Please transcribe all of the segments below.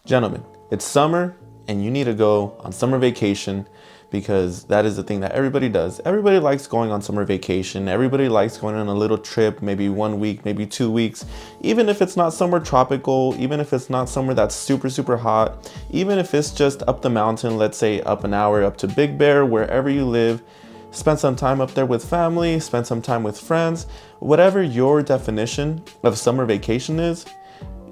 Gentlemen, it's summer and you need to go on summer vacation because that is the thing that everybody does. Everybody likes going on summer vacation. Everybody likes going on a little trip, maybe 1 week, maybe 2 weeks. Even if it's not somewhere tropical, even if it's not somewhere that's super, super hot, even if it's just up the mountain, let's say up an hour up to Big Bear, wherever you live, spend some time up there with family, spend some time with friends, whatever your definition of summer vacation is,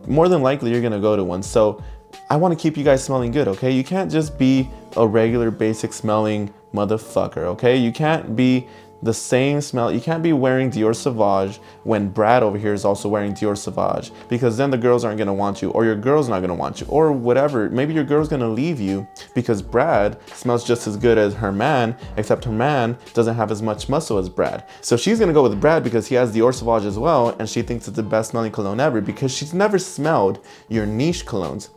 more than likely you're gonna go to one. So I want to keep you guys smelling good, okay? You can't just be a regular basic smelling motherfucker, okay? You can't be the same smell. You can't be wearing Dior Sauvage when Brad over here is also wearing Dior Sauvage, because then the girls aren't gonna want you, or your girl's not gonna want you, or whatever. Maybe your girl's gonna leave you because Brad smells just as good as her man, except her man doesn't have as much muscle as Brad. So she's gonna go with Brad because he has Dior Sauvage as well, and she thinks it's the best smelling cologne ever because she's never smelled your niche colognes.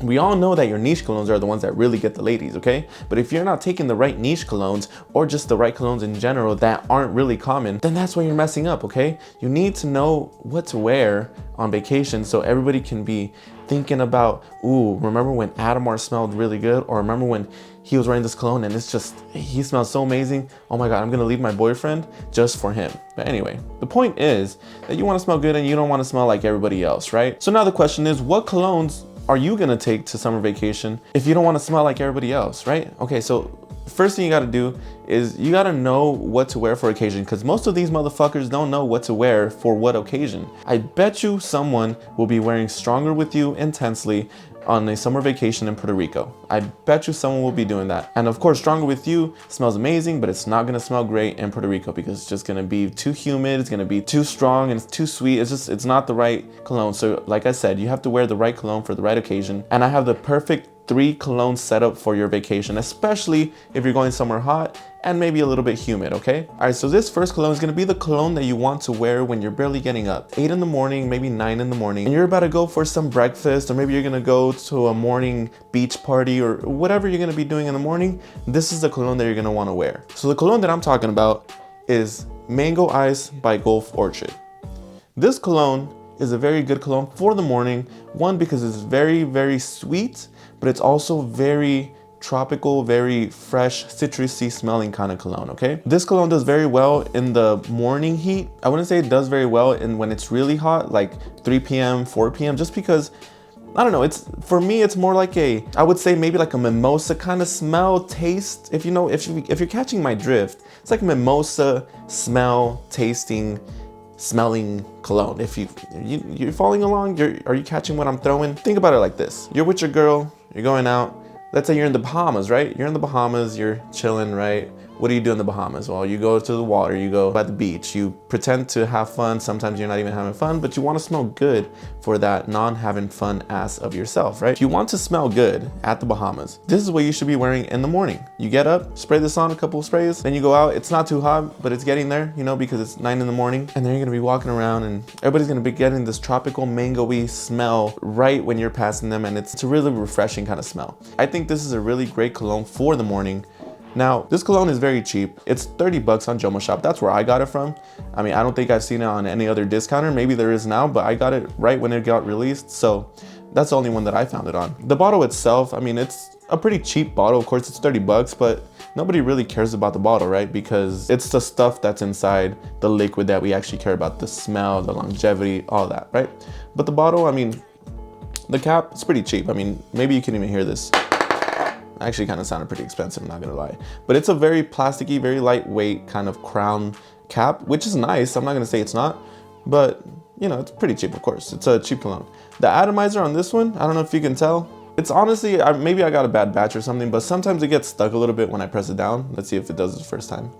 We all know that your niche colognes are the ones that really get the ladies, okay? But if you're not taking the right niche colognes or just the right colognes in general that aren't really common, then that's where you're messing up, okay? You need to know what to wear on vacation so everybody can be thinking about, ooh, remember when Adamar smelled really good? Or remember when he was wearing this cologne and it's just, he smells so amazing. Oh my God, I'm gonna leave my boyfriend just for him. But anyway, the point is that you wanna smell good and you don't wanna smell like everybody else, right? So now the question is, what colognes are you gonna take to summer vacation if you don't wanna smell like everybody else, right? Okay, so first thing you gotta do is you gotta know what to wear for occasion, because most of these motherfuckers don't know what to wear for what occasion. I bet you someone will be wearing Stronger With You intensely on a summer vacation in Puerto Rico. I bet you someone will be doing that. And of course, Stronger With You smells amazing, but it's not gonna smell great in Puerto Rico because it's just gonna be too humid, it's gonna be too strong, and it's too sweet. It's not the right cologne. So like I said, you have to wear the right cologne for the right occasion. And I have the perfect 3 colognes set up for your vacation, especially if you're going somewhere hot and maybe a little bit humid, okay? All right, so this first cologne is gonna be the cologne that you want to wear when you're barely getting up. 8 in the morning, maybe 9 in the morning, and you're about to go for some breakfast, or maybe you're gonna go to a morning beach party, or whatever you're gonna be doing in the morning. This is the cologne that you're gonna wanna wear. So the cologne that I'm talking about is Mango Ice by Gulf Orchid. This cologne is a very good cologne for the morning. One, because it's very, very sweet, but it's also very tropical, very fresh, citrusy smelling kind of cologne, okay? This cologne does very well in the morning heat. I wouldn't say it does very well in when it's really hot, like 3 p.m., 4 p.m., just because, I don't know, it's, for me, it's more like I would say maybe like a mimosa kind of smell, taste. If you know, if you're catching my drift, it's like a mimosa smell, tasting, smelling cologne. If you're following along, are you catching what I'm throwing? Think about it like this. You're with your girl, you're going out. Let's say you're in the Bahamas, right? You're in the Bahamas, you're chilling, right? What do you do in the Bahamas? Well, you go to the water, you go by the beach, you pretend to have fun. Sometimes you're not even having fun, but you want to smell good for that non-having fun ass of yourself, right? If you want to smell good at the Bahamas, this is what you should be wearing in the morning. You get up, spray this on, a couple of sprays, then you go out. It's not too hot, but it's getting there, you know, because it's 9 in the morning, and then you're gonna be walking around and everybody's gonna be getting this tropical mango-y smell right when you're passing them, and it's a really refreshing kind of smell. I think this is a really great cologne for the morning. Now, this cologne is very cheap. It's 30 bucks on Jomo Shop. That's where I got it from. I mean, I don't think I've seen it on any other discounter. Maybe there is now, but I got it right when it got released. So that's the only one that I found it on. The bottle itself, I mean, it's a pretty cheap bottle. Of course, it's 30 bucks, but nobody really cares about the bottle, right? Because it's the stuff that's inside the liquid that we actually care about, the smell, the longevity, all that, right? But the bottle, I mean, the cap, it's pretty cheap. I mean, maybe you can even hear this. Actually kind of sounded pretty expensive, I'm not gonna lie. But it's a very plasticky, very lightweight kind of crown cap, which is nice. I'm not gonna say it's not, but you know, it's pretty cheap, of course. It's a cheap cologne. The atomizer on this one, I don't know if you can tell. It's honestly, maybe I got a bad batch or something, but sometimes it gets stuck a little bit when I press it down. Let's see if it does the first time.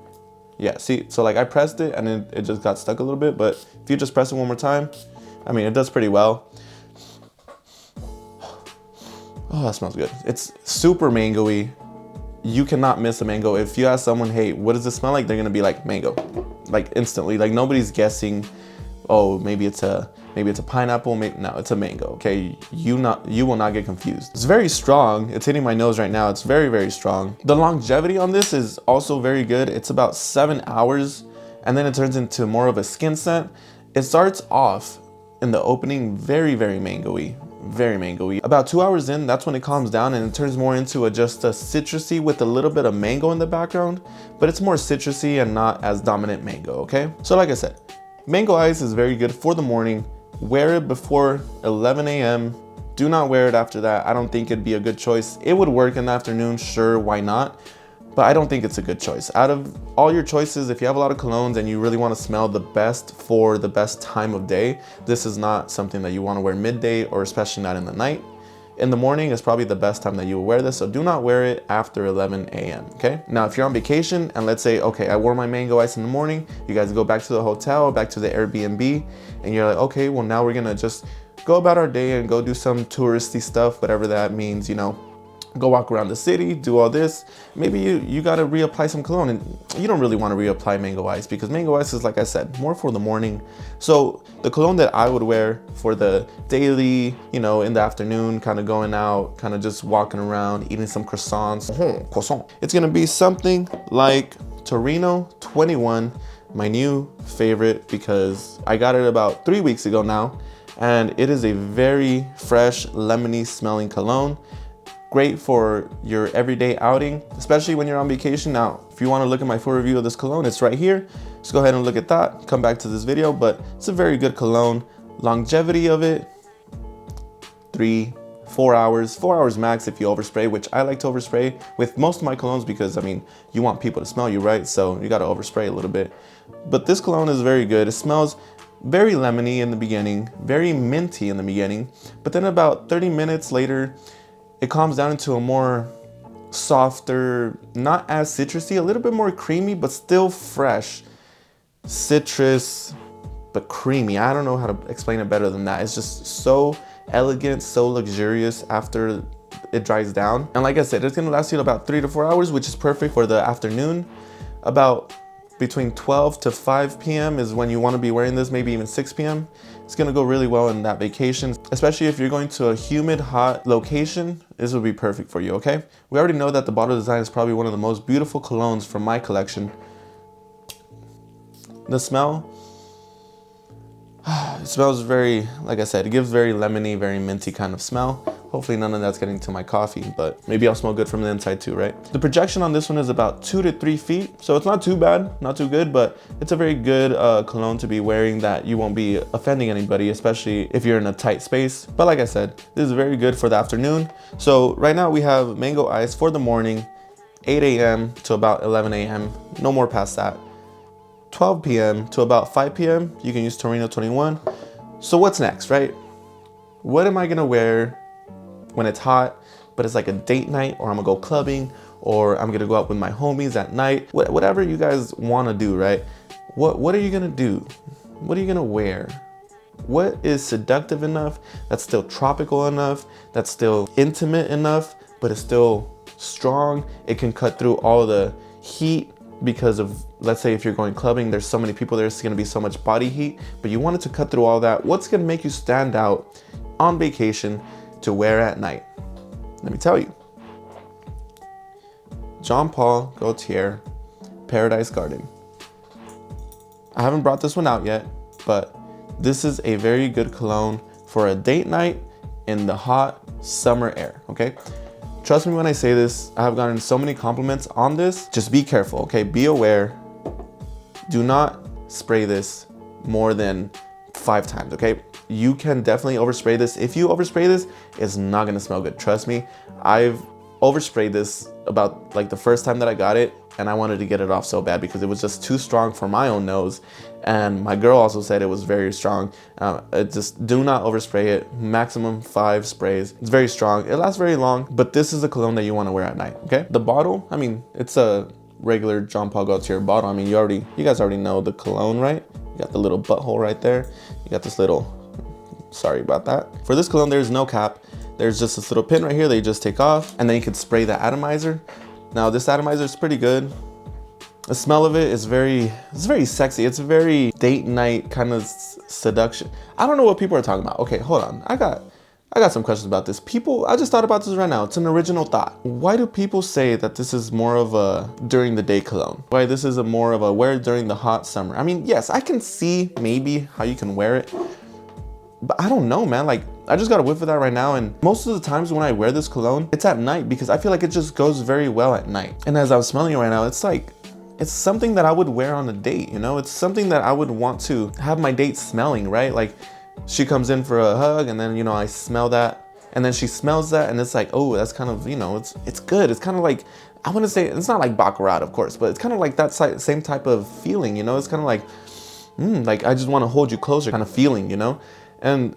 Yeah, see, so like I pressed it and it just got stuck a little bit, but if you just press it one more time, I mean, it does pretty well. Oh, that smells good. It's super mango-y. You cannot miss a mango. If you ask someone, hey, what does this smell like? They're gonna be like, mango. Like instantly. Like nobody's guessing, oh, maybe it's a pineapple. No, it's a mango, okay? You will not get confused. It's very strong. It's hitting my nose right now. It's very, very strong. The longevity on this is also very good. It's about 7 hours, and then it turns into more of a skin scent. It starts off in the opening very, very mango-y, very mango-y. About 2 hours in, that's when it calms down and it turns more into just a citrusy with a little bit of mango in the background, but it's more citrusy and not as dominant mango, okay? So like I said, mango ice is very good for the morning. Wear it before 11 a.m. Do not wear it after that. I don't think it'd be a good choice. It would work in the afternoon, sure, why not? But I don't think it's a good choice. Out of all your choices, if you have a lot of colognes and you really want to smell the best for the best time of day, this is not something that you want to wear midday, or especially not in the night. In the morning is probably the best time that you will wear this, so do not wear it after 11 a.m., okay? Now, if you're on vacation and let's say, okay, I wore my mango ice in the morning, you guys go back to the hotel, back to the Airbnb, and you're like, okay, well now we're gonna just go about our day and go do some touristy stuff, whatever that means, you know, go walk around the city, do all this. Maybe you gotta reapply some cologne, and you don't really wanna reapply mango ice because mango ice is, like I said, more for the morning. So the cologne that I would wear for the daily, you know, in the afternoon, kind of going out, kind of just walking around, eating some croissants, croissant. It's gonna be something like Torino 21, my new favorite, because I got it about 3 weeks ago now, and it is a very fresh, lemony smelling cologne. Great for your everyday outing, especially when you're on vacation. Now, if you want to look at my full review of this cologne, it's right here. Just go ahead and look at that, come back to this video, but it's a very good cologne. Longevity of it, 4 hours max if you overspray, which I like to overspray with most of my colognes because, I mean, you want people to smell you, right? So you got to overspray a little bit. But this cologne is very good. It smells very lemony in the beginning, very minty in the beginning, but then about 30 minutes later, it calms down into a more softer, not as citrusy, a little bit more creamy, but still fresh. Citrus, but creamy. I don't know how to explain it better than that. It's just so elegant, so luxurious after it dries down. And like I said, it's gonna last you about 3 to 4 hours, which is perfect for the afternoon. About between 12 to 5 p.m. is when you want to be wearing this, maybe even 6 p.m. It's gonna go really well in that vacation, especially if you're going to a humid, hot location. This would be perfect for you, okay? We already know that the bottle design is probably one of the most beautiful colognes from my collection. The smell, it smells very, like I said, it gives very lemony, very minty kind of smell. Hopefully none of that's getting to my coffee, but maybe I'll smell good from the inside too, right? The projection on this one is about 2 to 3 feet. So it's not too bad, not too good, but it's a very good cologne to be wearing that you won't be offending anybody, especially if you're in a tight space. But like I said, this is very good for the afternoon. So right now we have mango ice for the morning, 8 a.m. to about 11 a.m. No more past that. 12 p.m. to about 5 p.m. you can use Torino 21. So what's next, right? What am I gonna wear when it's hot, but it's like a date night, or I'm gonna go clubbing, or I'm gonna go out with my homies at night? Whatever you guys wanna do, right? What are you gonna do? What are you gonna wear? What is seductive enough, that's still tropical enough, that's still intimate enough, but it's still strong? It can cut through all the heat because of, let's say if you're going clubbing, there's so many people, there's gonna be so much body heat, but you want it to cut through all that. What's gonna make you stand out on vacation to wear at night? Let me tell you. Jean Paul Gaultier Paradise Garden. I haven't brought this one out yet, but this is a very good cologne for a date night in the hot summer air, okay? Trust me when I say this, I have gotten so many compliments on this. Just be careful, okay? Be aware. Do not spray this more than 5 times, okay? You can definitely overspray this. If you overspray this, it's not gonna smell good. Trust me, I've oversprayed this about like the first time that I got it, and I wanted to get it off so bad because it was just too strong for my own nose. And my girl also said it was very strong. Just do not overspray it. Maximum 5 sprays. It's very strong. It lasts very long, but this is a cologne that you want to wear at night, okay? The bottle, I mean, it's a regular Jean Paul Gaultier bottle. I mean, you guys already know the cologne, right? You got the little butthole right there. You got this little, sorry about that. For this cologne, there's no cap. There's just this little pin right here that you just take off, and then you can spray the atomizer. Now this atomizer is pretty good. The smell of it is it's very sexy. It's very date night kind of seduction. I don't know what people are talking about. Okay, hold on. I got some questions about this. I just thought about this right now. It's an original thought. Why do people say that this is more of a during the day cologne? Why this is more of a wear during the hot summer? I mean, yes, I can see maybe how you can wear it, but I don't know, man. Like, I just got a whiff of that right now, and most of the times when I wear this cologne, it's at night because I feel like it just goes very well at night. And as I'm smelling it right now, it's like, it's something that I would wear on a date, you know? It's something that I would want to have my date smelling, right? Like, she comes in for a hug, and then, you know, I smell that, and then she smells that, and it's like, oh, that's kind of, you know, it's good. It's kind of like, I want to say, it's not like Baccarat, of course, but it's kind of like that same type of feeling, you know? It's kind of like I just want to hold you closer kind of feeling, you know? And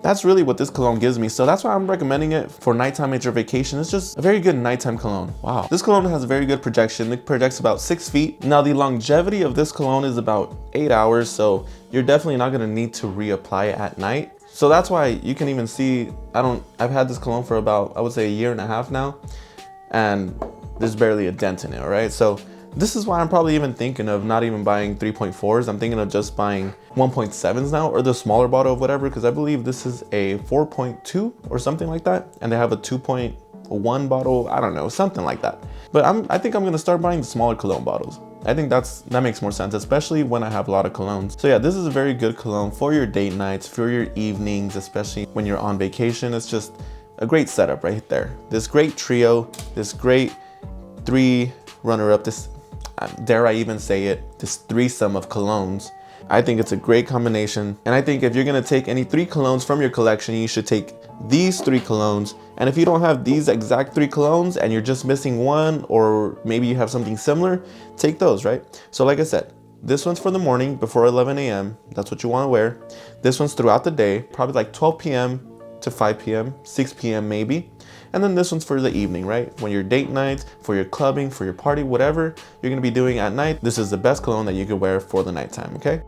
that's really what this cologne gives me. So that's why I'm recommending it for nighttime at your vacation. It's just a very good nighttime cologne. Wow. This cologne has a very good projection. It projects about 6 feet. Now the longevity of this cologne is about 8 hours. So you're definitely not gonna need to reapply it at night. So that's why you can even see, I've had this cologne for about, I would say, 1.5 years now. And there's barely a dent in it, all right? So this is why I'm probably even thinking of not even buying 3.4s. I'm thinking of just buying 1.7s now, or the smaller bottle of whatever, because I believe this is a 4.2 or something like that. And they have a 2.1 bottle, I don't know, something like that. But I think I'm gonna start buying the smaller cologne bottles. I think that makes more sense, especially when I have a lot of colognes. So yeah, this is a very good cologne for your date nights, for your evenings, especially when you're on vacation. It's just a great setup right there. This great trio, this great 3 runner-up, this, dare I even say it, this threesome of colognes. I think it's a great combination. And I think if you're gonna take any 3 colognes from your collection, you should take these 3 colognes. And if you don't have these exact 3 colognes and you're just missing one, or maybe you have something similar, take those, right? So like I said, this one's for the morning before 11 a.m. That's what you wanna wear. This one's throughout the day, probably like 12 p.m. to 5 p.m., 6 p.m. maybe. And then this one's for the evening, right? When your date nights, for your clubbing, for your party, whatever you're gonna be doing at night, this is the best cologne that you could wear for the nighttime, okay?